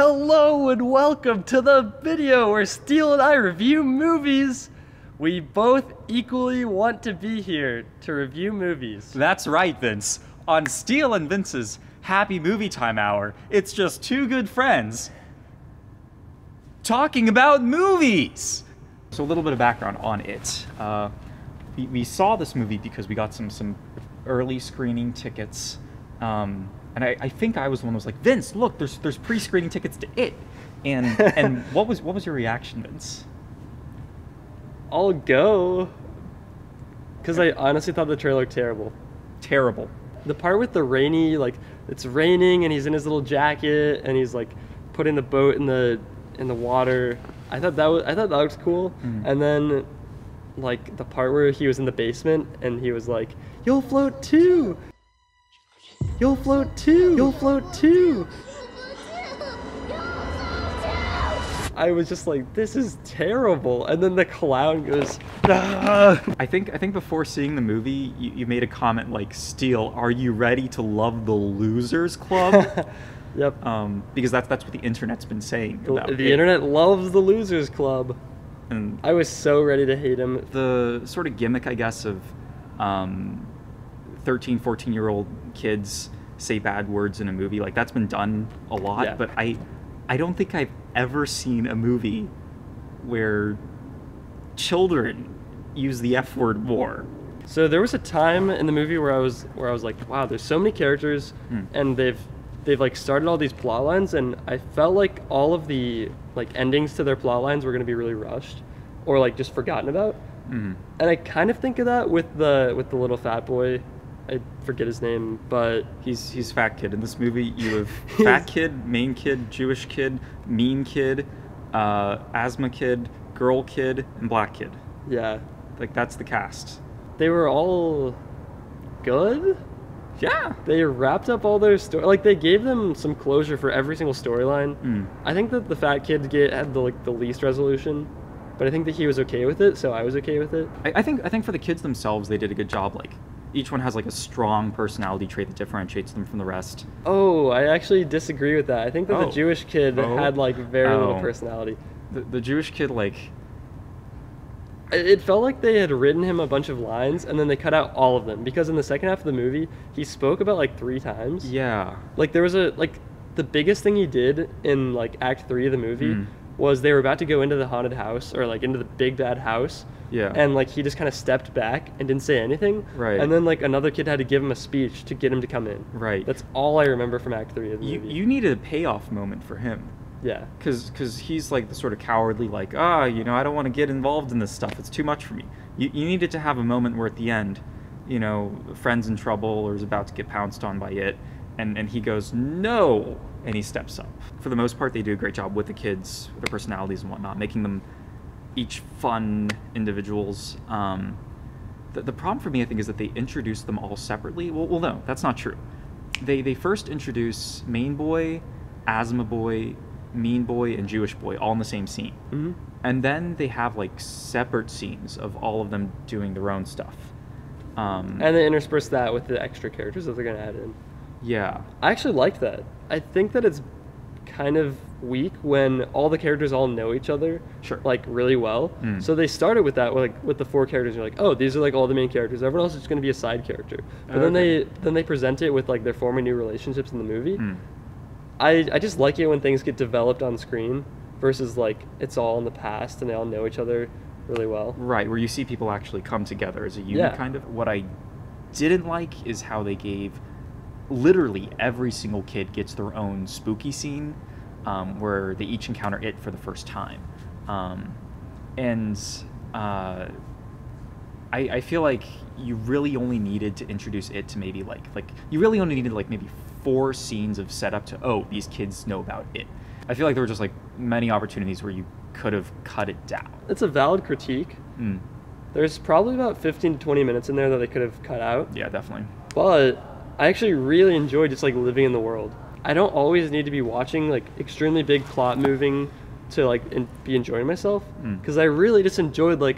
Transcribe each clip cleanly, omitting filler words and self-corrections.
Hello and welcome to the video where Steele and I review movies. We both equally want to be here to review movies. That's right, Vince. On Steele and Vince's Happy Movie Time Hour, it's just two good friends talking about movies. So a little bit of background on it. We saw this movie because we got some early screening tickets. And I think I was the one who was like, Vince, look, there's pre-screening tickets to it. And what was your reaction, Vince? I'll go. Because I honestly thought the trailer terrible. Terrible. The part with the rainy, like, it's raining and he's in his little jacket and he's like putting the boat in the water. I thought that was cool. Mm. And then like the part where he was in the basement and he was like, "You'll float too. You'll float too. You'll float too." I was just like, this is terrible. And then the clown goes, "Ah." I think before seeing the movie, you made a comment like, Steele, are you ready to love the Losers Club? Yep. Because that's what the internet's been saying about The internet loves the Losers Club. And I was so ready to hate him. the sort of gimmick, I guess, of 13, 14-year-old kids say bad words in a movie, like that's been done a lot, Yeah. but I don't think I've ever seen a movie where children use the F word more. So there was a time in the movie where I was like, wow, there's so many characters, and they've like started all these plot lines, and I felt like all of the like endings to their plot lines were going to be really rushed or like just forgotten about. Mm. And I kind of think of that with the little fat boy. I forget his name, but He's fat kid. In this movie, you have fat kid, main kid, Jewish kid, mean kid, asthma kid, girl kid, and black kid. yeah, Like, that's the cast. they were all good. Yeah. They wrapped up all their story. Like, they gave them some closure for every single storyline. Mm. I think that the fat kid had the least resolution, but I think that he was okay with it, so I was okay with it. I think for the kids themselves, they did a good job. Like, each one has like a strong personality trait that differentiates them from the rest. Oh, I actually disagree with that. I think that the Oh. Jewish kid had like very little Oh. personality. The Jewish kid, like, It felt like they had written him a bunch of lines and then they cut out all of them, because in the second half of the movie he spoke about like 3 times. yeah. Like there was the biggest thing he did in like Act 3 of the movie Mm. was they were about to go into the haunted house, or like into the big bad house. Yeah. And like he just kind of stepped back and didn't say anything. Right. And then like another kid had to give him a speech to get him to come in. Right. That's all I remember from Act 3 of the movie. You needed a payoff moment for him. Yeah. Because he's like the sort of cowardly, like, I don't want to get involved in this stuff. It's too much for me. You needed to have a moment where at the end, friend's in trouble or is about to get pounced on by it, and he goes, no, and he steps up. For the most part, they do a great job with the kids, their personalities and whatnot, making them each fun individuals. The problem for me, I think, is that they introduce them all separately. Well, no, that's not true. They first introduce Main Boy, Asthma Boy, Mean Boy, and Jewish Boy all in the same scene. Mm-hmm. And then they have like separate scenes of all of them doing their own stuff. And they intersperse that with the extra characters that they're going to add in. Yeah. I actually like that. I think that it's kind of weak when all the characters all know each other, Sure. like really well. Mm. So they started with that, with the 4 characters. You're like, oh, these are like all the main characters. Everyone else is just going to be a side character. But Okay. then they present it with like their forming new relationships in the movie. Mm. I just like it when things get developed on screen versus like it's all in the past and they all know each other really well. Right, where you see people actually come together as a unit, Yeah. kind of. What I didn't like is how they gave literally every single kid gets their own spooky scene, where they each encounter it for the first time. I feel like you really only needed to introduce it to maybe like you really only needed like maybe 4 scenes of setup to, oh, these kids know about it. I feel like there were just like many opportunities where you could have cut it down. It's a valid critique. Mm. There's probably about 15 to 20 minutes in there that they could have cut out. Yeah, definitely. But I actually really enjoy just like living in the world. I don't always need to be watching like extremely big plot moving to like be enjoying myself, Mm. because I really just enjoyed like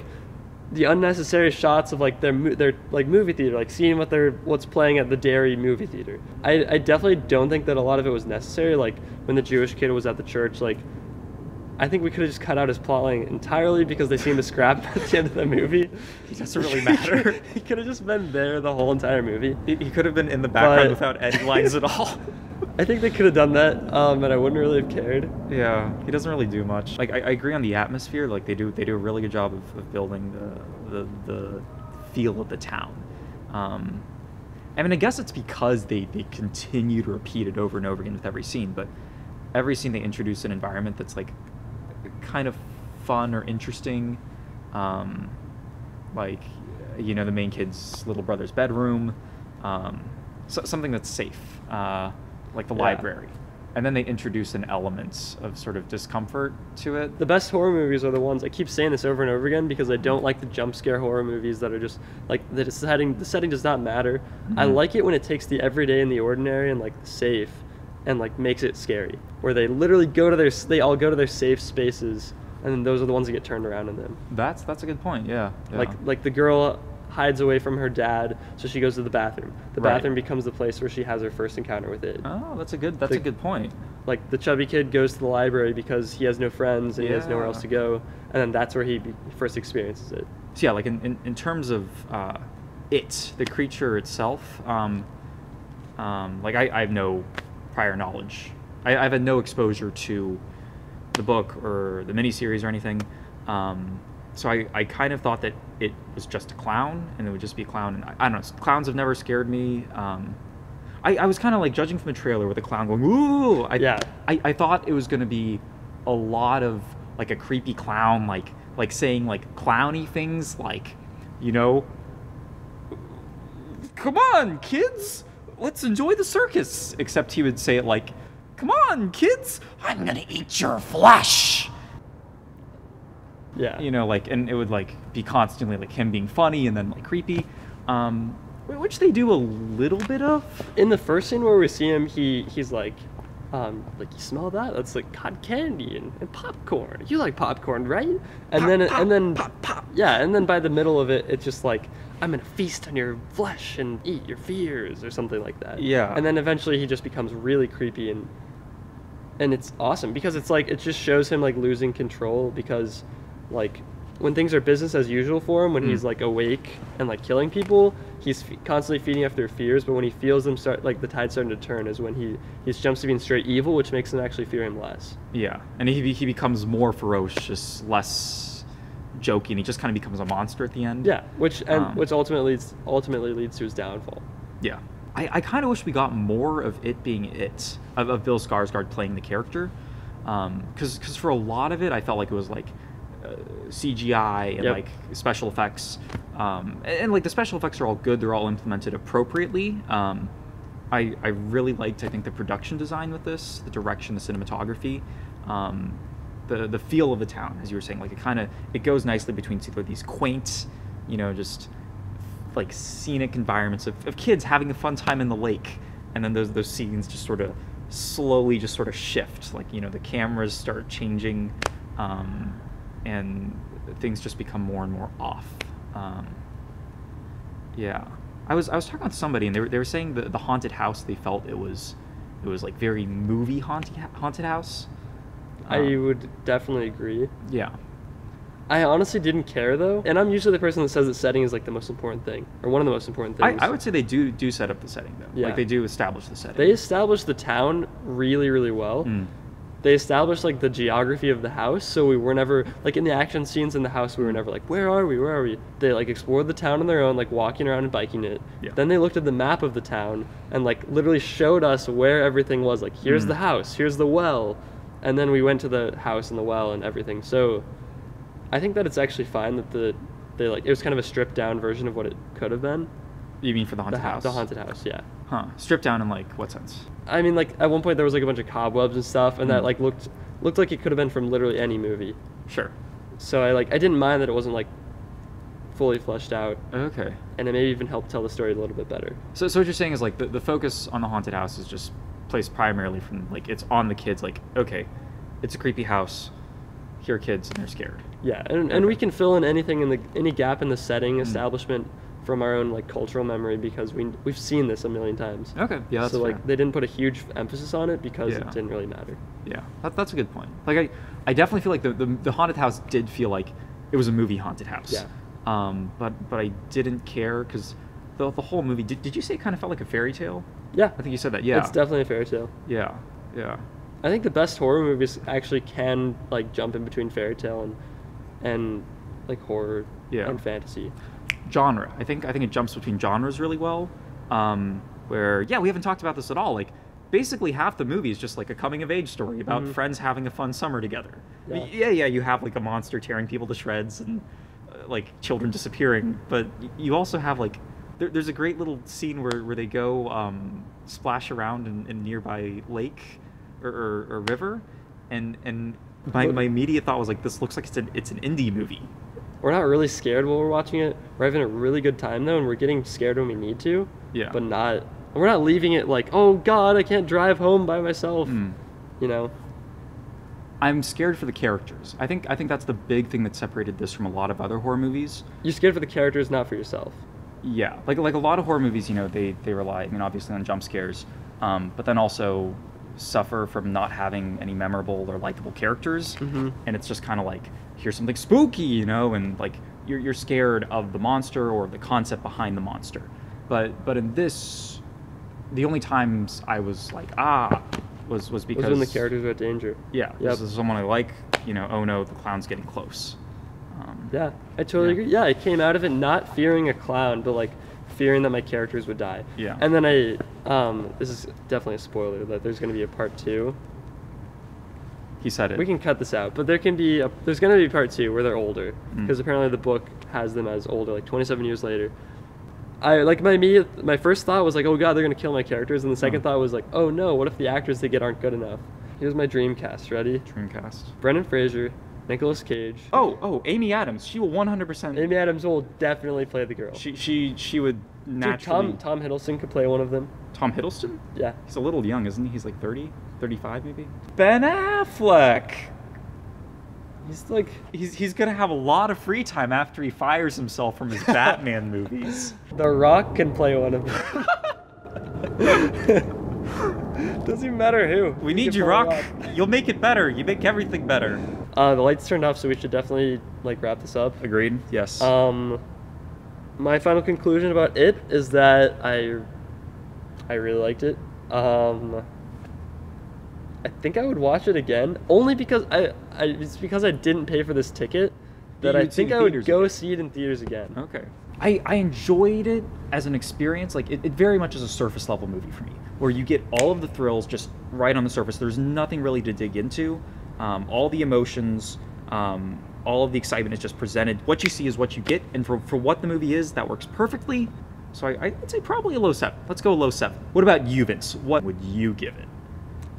the unnecessary shots of like their like movie theater, like seeing what's playing at the dairy movie theater. I definitely don't think that a lot of it was necessary. Like when the Jewish kid was at the church, like I think we could have just cut out his plotline entirely because they seemed to scrap at the end of the movie. It doesn't really matter. He could have just been there the whole entire movie. He could have been in the background But- without any lines at all. I think they could have done that, and I wouldn't really have cared. Yeah, he doesn't really do much. Like I agree on the atmosphere. Like they do a really good job of building the feel of the town. I mean, I guess it's because they continue to repeat it over and over again with every scene. But every scene they introduce an environment that's like kind of fun or interesting. Like you know, the main kid's little brother's bedroom. Something that's safe, like the Yeah. library. And then they introduce an element of sort of discomfort to it. The best horror movies are the ones, I keep saying this over and over again because I don't like the jump scare horror movies that are just like the setting does not matter. I Mhm. like it when it takes the everyday and the ordinary and like the safe and like makes it scary, where they literally they all go to their safe spaces, and then those are the ones that get turned around in them. That's a good point. Yeah. Like the girl hides away from her dad, so she goes to the bathroom. The Right. bathroom becomes the place where she has her first encounter with it. Oh, that's a good point. Like the chubby kid goes to the library because he has no friends and he has nowhere else to go, and then that's where he first experiences it. So yeah, like in terms of the creature itself, like I have no prior knowledge. I've had no exposure to the book or the miniseries or anything. So I kind of thought that it was just a clown, and it would just be a clown. And I don't know, clowns have never scared me. I was kind of like judging from the trailer with the clown going, ooh. I thought it was going to be a lot of like a creepy clown, like saying like clowny things, like, you know, come on, kids, let's enjoy the circus. Except he would say it like, come on, kids, I'm going to eat your flesh. Yeah. You know, like, and it would like be constantly like him being funny and then like creepy, which they do a little bit of. In the first scene where we see him, he's like you smell that? That's like cotton candy and popcorn. You like popcorn, right? And then pop. yeah, and then by the middle of it, it's just like, I'm gonna feast on your flesh and eat your fears or something like that. Yeah. And then eventually he just becomes really creepy and it's awesome because it's like it just shows him like losing control because like when things are business as usual for him, when he's like awake and like killing people, he's constantly feeding off their fears. But when he feels them start, like the tide starting to turn, is when he jumps to being straight evil, which makes them actually fear him less. Yeah, and he becomes more ferocious, less jokey, and he just kind of becomes a monster at the end. Yeah, which ultimately leads to his downfall. Yeah, I kind of wish we got more of it being of Bill Skarsgård playing the character, because for a lot of it I felt like it was like CGI and like special effects, and like the special effects are all good, they're all implemented appropriately. I really liked, I think, the production design with this, the direction, the cinematography, the feel of the town, as you were saying. Like it goes nicely between these quaint, you know, just like scenic environments of kids having a fun time in the lake, and then those scenes just sort of slowly just sort of shift, like, you know, the cameras start changing, and things just become more and more off. Yeah, I was talking with somebody, and they were saying the haunted house, they felt it was like very movie haunted house. I would definitely agree. Yeah. I honestly didn't care though, and I'm usually the person that says that setting is like the most important thing, or one of the most important things. I would say they do set up the setting though. Yeah. Like they do establish the setting. They established the town really, really well. They established like the geography of the house, so we were never like in the action scenes in the house. We were never like, where are we? They like explored the town on their own, like walking around and biking it. Yeah. Then they looked at the map of the town and like literally showed us where everything was. Like, here's the house, here's the well, and then we went to the house and the well and everything. So I think that it's actually fine that they like it was kind of a stripped down version of what it could have been. You mean for the haunted house? The haunted house, yeah. Huh. Stripped down in like what sense? I mean, like at one point there was like a bunch of cobwebs and stuff, and that like looked like it could have been from literally any movie. Sure. So I didn't mind that it wasn't like fully fleshed out, Okay. and it maybe even helped tell the story a little bit better. So what you're saying is like the focus on the haunted house is just placed primarily from like it's on the kids. Like, okay, it's a creepy house. here are kids and they're scared. Yeah, and we can fill in anything any gap in the setting establishment from our own like cultural memory because we've seen this a million times. Okay, yeah, that's so fair. like they didn't put a huge emphasis on it because Yeah. it didn't really matter. Yeah, that's a good point. Like I definitely feel like the haunted house did feel like it was a movie haunted house. Yeah. But I didn't care because the whole movie. Did you say it kind of felt like a fairy tale? Yeah, I think you said that. Yeah. it's definitely a fairy tale. Yeah. Yeah. I think the best horror movies actually can like jump in between fairy tale and like horror Yeah. and fantasy. Genre. I think it jumps between genres really well. Where we haven't talked about this at all. Like basically half the movie is just like a coming of age story about friends having a fun summer together. Yeah. You have like a monster tearing people to shreds and like children disappearing, but you also have like there's a great little scene where they go splash around in nearby lake or river, and my immediate thought was like, this looks like it's an indie movie. We're not really scared while we're watching it. We're having a really good time though, and we're getting scared when we need to. Yeah. But we're not leaving it like, oh God, I can't drive home by myself. You know. I'm scared for the characters. I think that's the big thing that separated this from a lot of other horror movies. You're scared for the characters, not for yourself. Yeah, like a lot of horror movies, they rely, obviously on jump scares, but then also suffer from not having any memorable or likable characters, and it's just kind of like, here's something spooky, and like you're scared of the monster or the concept behind the monster. But in this, the only times I was like, was because when the characters were at danger. Yeah, this is someone I like, oh no, the clown's getting close. Yeah, I totally agree. Yeah, I came out of it not fearing a clown, but like fearing that my characters would die. Yeah. And then this is definitely a spoiler that there's going to be a part 2. He said it. We can cut this out, but there's going to be part 2 where they're older because apparently the book has them as older, like 27 years later. My first thought was like, oh God, they're going to kill my characters, and the second thought was like, oh no, what if the actors they get aren't good enough? Here's my dream cast. Ready? Dreamcast. Brendan Fraser, Nicolas Cage. Oh, Amy Adams. She will 100%. Amy Adams will definitely play the girl. She would naturally. Dude, Tom Hiddleston could play one of them. Tom Hiddleston? Yeah. He's a little young, isn't he? He's like 30, 35 maybe. Ben Affleck. He's like he's gonna have a lot of free time after he fires himself from his Batman movies. The Rock can play one of them. Doesn't even matter who. We need you, Rock. You'll make it better. You make everything better. The lights turned off, so we should definitely like wrap this up. Agreed. Yes. My final conclusion about it is that I really liked it. I think I would watch it again, only because it's because I didn't pay for this ticket that I think I would go see it in theaters again. Okay. I enjoyed it as an experience. Like it very much is a surface level movie for me, where you get all of the thrills just right on the surface. There's nothing really to dig into. All the emotions, all of the excitement is just presented. What you see is what you get, and for what the movie is, that works perfectly. So I'd say probably a low 7. Let's go low 7. What about you, Vince? What would you give it?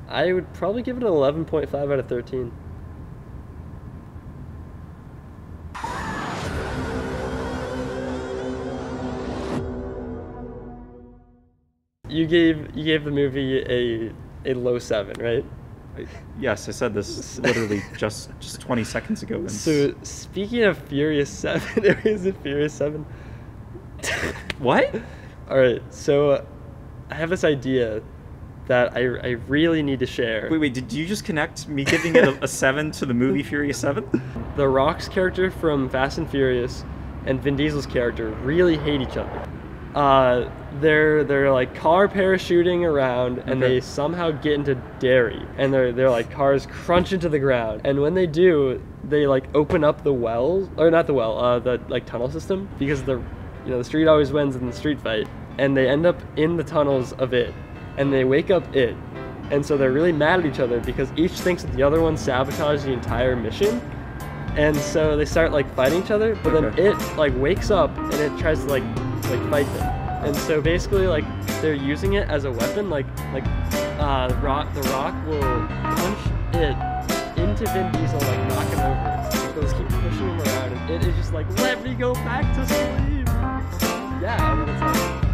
I would probably give it an 11.5 out of 13. You gave the movie a low 7, right? Yes, I said this literally just 20 seconds ago. Vince. So speaking of Furious 7, is it Furious 7? What? All right, so I have this idea that I really need to share. Wait, did you just connect me giving it a 7 to the movie Furious 7? The Rock's character from Fast and Furious and Vin Diesel's character really hate each other. They're like car parachuting around, and they somehow get into Derry, and they're like cars crunch into the ground, and when they do, they like open up the wells, or not the well, the like tunnel system, because the street always wins in the street fight, and they end up in the tunnels of it, and they wake up it, and so they're really mad at each other because each thinks that the other one sabotaged the entire mission, and so they start like fighting each other, but then it like wakes up and it tries to like fight them. And so basically, like, they're using it as a weapon. The Rock will punch it into Vin Diesel, like knock him over. They'll just keep pushing him around, and it is just like, let me go back to sleep. Yeah, and then it's like,